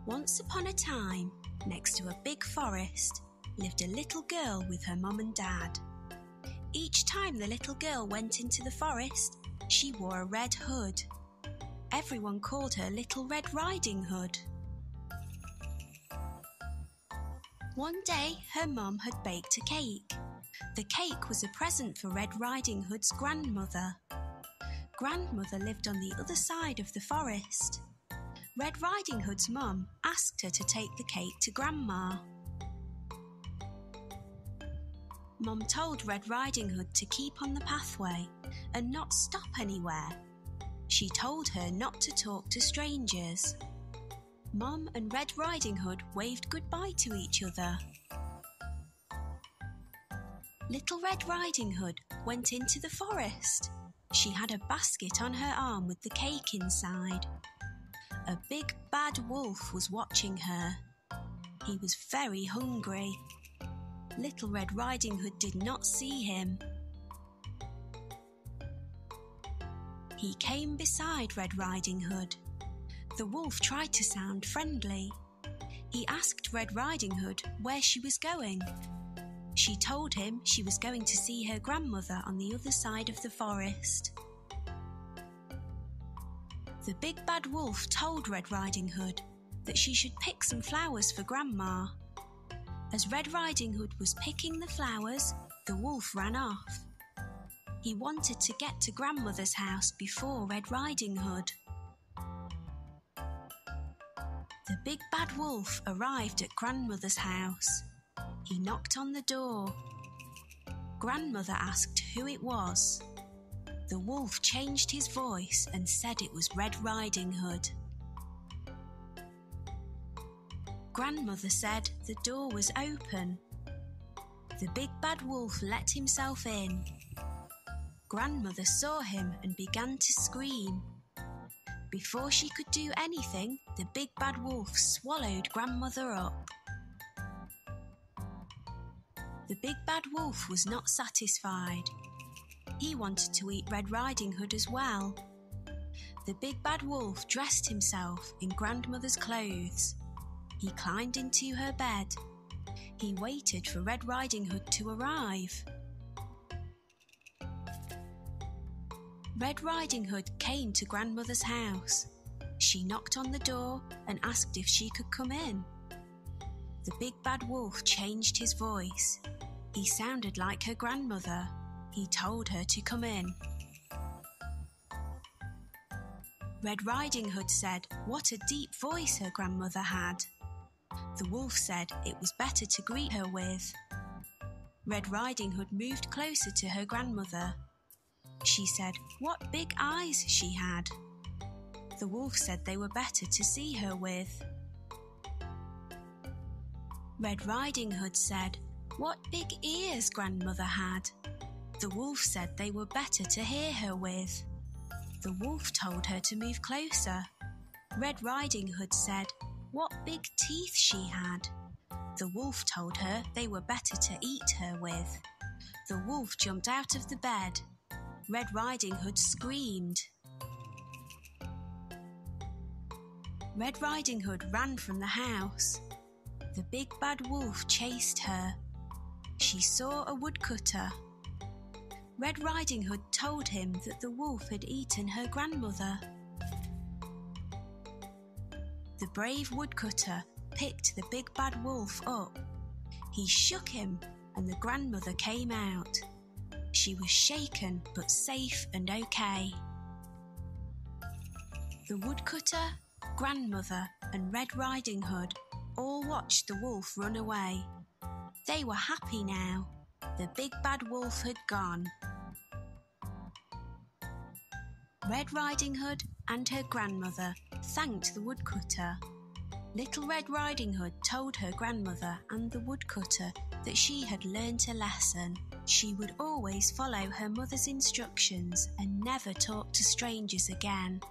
Once upon a time, next to a big forest, lived a little girl with her mum and dad. Each time the little girl went into the forest, she wore a red hood. Everyone called her Little Red Riding Hood. One day, her mum had baked a cake. The cake was a present for Red Riding Hood's grandmother. Grandmother lived on the other side of the forest. Red Riding Hood's mum asked her to take the cake to Grandma. Mum told Red Riding Hood to keep on the pathway and not stop anywhere. She told her not to talk to strangers. Mum and Red Riding Hood waved goodbye to each other. Little Red Riding Hood went into the forest. She had a basket on her arm with the cake inside. A big bad wolf was watching her. He was very hungry. Little Red Riding Hood did not see him. He came beside Red Riding Hood. The wolf tried to sound friendly. He asked Red Riding Hood where she was going. She told him she was going to see her grandmother on the other side of the forest. The big bad wolf told Red Riding Hood that she should pick some flowers for Grandma. As Red Riding Hood was picking the flowers, the wolf ran off. He wanted to get to Grandmother's house before Red Riding Hood. The big bad wolf arrived at Grandmother's house. He knocked on the door. Grandmother asked who it was. The wolf changed his voice and said it was Red Riding Hood. Grandmother said the door was open. The big bad wolf let himself in. Grandmother saw him and began to scream. Before she could do anything, the big bad wolf swallowed Grandmother up. The big bad wolf was not satisfied. He wanted to eat Red Riding Hood as well. The big bad wolf dressed himself in Grandmother's clothes. He climbed into her bed. He waited for Red Riding Hood to arrive. Red Riding Hood came to Grandmother's house. She knocked on the door and asked if she could come in. The big bad wolf changed his voice. He sounded like her grandmother. He told her to come in. Red Riding Hood said what a deep voice her grandmother had. The wolf said it was better to greet her with. Red Riding Hood moved closer to her grandmother. She said what big eyes she had. The wolf said they were better to see her with. Red Riding Hood said what big ears Grandmother had. The wolf said they were better to hear her with. The wolf told her to move closer. Red Riding Hood said what big teeth she had. The wolf told her they were better to eat her with. The wolf jumped out of the bed. Red Riding Hood screamed. Red Riding Hood ran from the house. The big bad wolf chased her. She saw a woodcutter. Red Riding Hood told him that the wolf had eaten her grandmother. The brave woodcutter picked the big bad wolf up. He shook him and the grandmother came out. She was shaken but safe and okay. The woodcutter, grandmother and Red Riding Hood all watched the wolf run away. They were happy now. The big bad wolf had gone. Red Riding Hood and her grandmother thanked the woodcutter. Little Red Riding Hood told her grandmother and the woodcutter that she had learnt a lesson. She would always follow her mother's instructions and never talk to strangers again.